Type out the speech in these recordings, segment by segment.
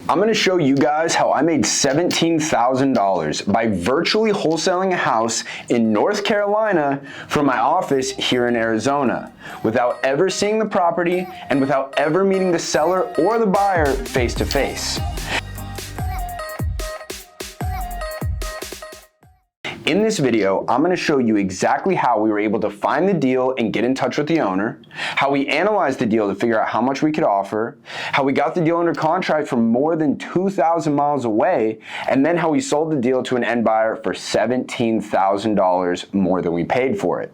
I'm going to show you guys how I made $17,000 by virtually wholesaling a house in North Carolina from my office here in Arizona without ever seeing the property and without ever meeting the seller or the buyer face to face. In this video, I'm going to show you exactly how we were able to find the deal and get in touch with the owner, how we analyzed the deal to figure out how much we could offer, how we got the deal under contract from more than 2,000 miles away, and then how we sold the deal to an end buyer for $17,000 more than we paid for it.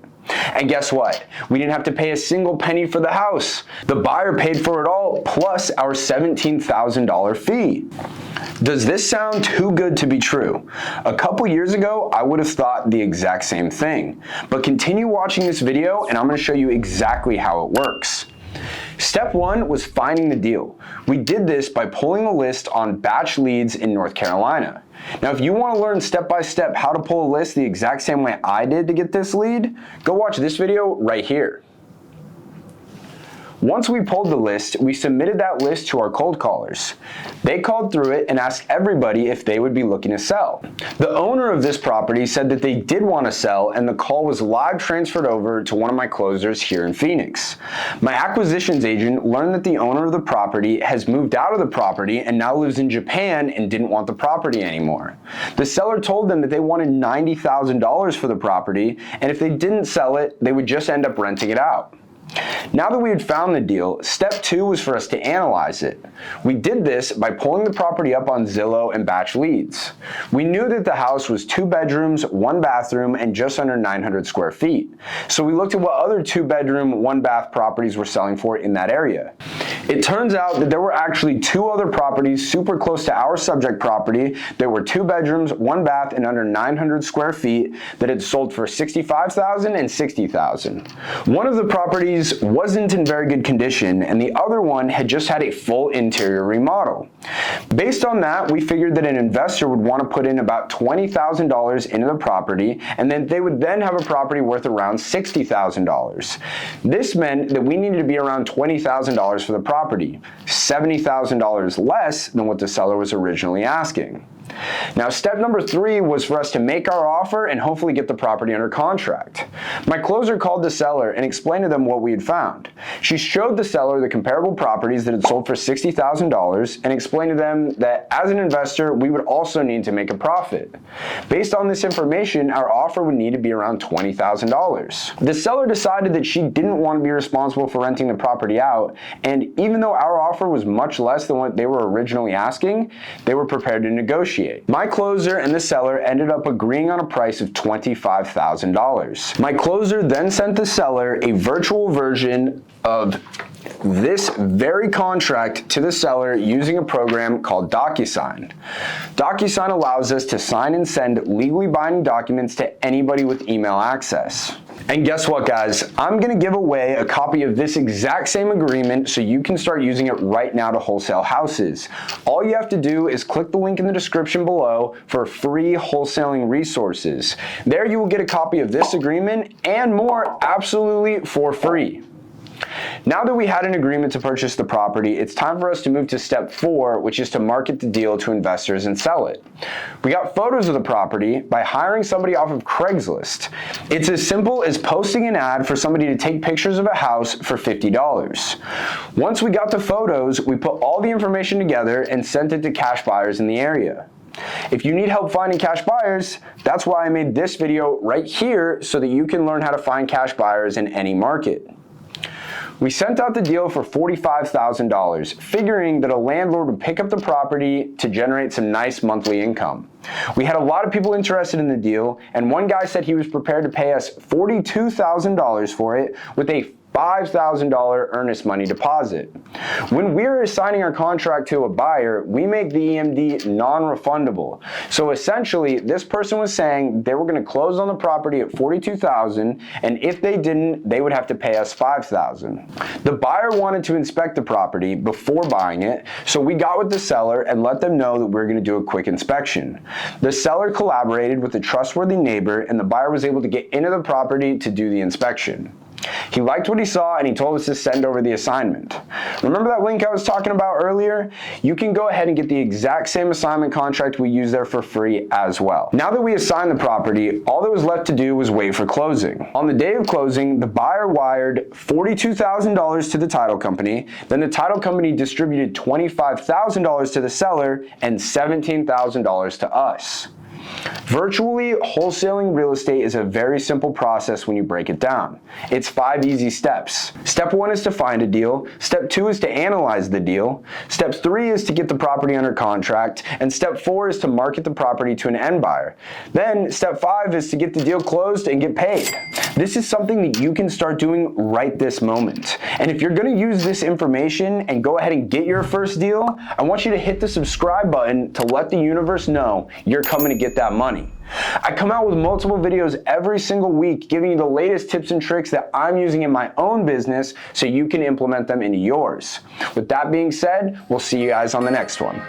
And guess what? We didn't have to pay a single penny for the house. The buyer paid for it all, plus our $17,000 fee. Does this sound too good to be true? A couple years ago, I would have thought the exact same thing. But continue watching this video and I'm going to show you exactly how it works. Step one was finding the deal. We did this by pulling a list on batch leads in North Carolina. Now, if you want to learn step by step how to pull a list the exact same way I did to get this lead, go watch this video right here. Once we pulled the list, we submitted that list to our cold callers. They called through it and asked everybody if they would be looking to sell. The owner of this property said that they did want to sell, and the call was live transferred over to one of my closers here in Phoenix. My acquisitions agent learned that the owner of the property has moved out of the property and now lives in Japan and didn't want the property anymore. The seller told them that they wanted $90,000 for the property, and if they didn't sell it, they would just end up renting it out. Now that we had found the deal, step two was for us to analyze it. We did this by pulling the property up on Zillow and batch leads. We knew that the house was 2 bedrooms, 1 bathroom, and just under 900 square feet. So we looked at what other 2-bedroom, 1-bath properties were selling for in that area. It turns out that there were actually 2 other properties super close to our subject property that were 2 bedrooms, 1 bath, and under 900 square feet that had sold for $65,000 and $60,000. One of the properties wasn't in very good condition, and the other one had just had a full interior remodel. Based on that, we figured that an investor would want to put in about $20,000 into the property, and then they would then have a property worth around $60,000. This meant that we needed to be around $20,000 for the property, $70,000 less than what the seller was originally asking. Now, step number 3 was for us to make our offer and hopefully get the property under contract. My closer called the seller and explained to them what we had found. She showed the seller the comparable properties that had sold for $60,000 and explained to them that as an investor, we would also need to make a profit. Based on this information, our offer would need to be around $20,000. The seller decided that she didn't want to be responsible for renting the property out, and even though our offer was much less than what they were originally asking, they were prepared to negotiate. My closer and the seller ended up agreeing on a price of $25,000. My closer then sent the seller a virtual version of this very contract to the seller using a program called DocuSign. DocuSign allows us to sign and send legally binding documents to anybody with email access. And guess what, guys? I'm going to give away a copy of this exact same agreement so you can start using it right now to wholesale houses. All you have to do is click the link in the description below for free wholesaling resources. There you will get a copy of this agreement and more absolutely for free. Now that we had an agreement to purchase the property, it's time for us to move to step 4, which is to market the deal to investors and sell it. We got photos of the property by hiring somebody off of Craigslist. It's as simple as posting an ad for somebody to take pictures of a house for $50. Once we got the photos, we put all the information together and sent it to cash buyers in the area. If you need help finding cash buyers, that's why I made this video right here so that you can learn how to find cash buyers in any market. We sent out the deal for $45,000, figuring that a landlord would pick up the property to generate some nice monthly income. We had a lot of people interested in the deal, and one guy said he was prepared to pay us $42,000 for it with a $5,000 earnest money deposit. When we're assigning our contract to a buyer, we make the EMD non-refundable. So essentially, this person was saying they were going to close on the property at $42,000, and if they didn't, they would have to pay us $5,000. The buyer wanted to inspect the property before buying it, so we got with the seller and let them know that we were going to do a quick inspection. The seller collaborated with a trustworthy neighbor, and the buyer was able to get into the property to do the inspection. He liked what he saw and he told us to send over the assignment. Remember that link I was talking about earlier? You can go ahead and get the exact same assignment contract we use there for free as well. Now that we assigned the property, all that was left to do was wait for closing. On the day of closing, the buyer wired $42,000 to the title company, then the title company distributed $25,000 to the seller and $17,000 to us. Virtually wholesaling real estate is a very simple process when you break it down. It's 5 easy steps. Step 1 is to find a deal. Step 2 is to analyze the deal. Step 3 is to get the property under contract. And step 4 is to market the property to an end buyer. Then step 5 is to get the deal closed and get paid. This is something that you can start doing right this moment. And if you're going to use this information and go ahead and get your first deal, I want you to hit the subscribe button to let the universe know you're coming to get that money. I come out with multiple videos every single week giving you the latest tips and tricks that I'm using in my own business so you can implement them into yours. With that being said, we'll see you guys on the next one.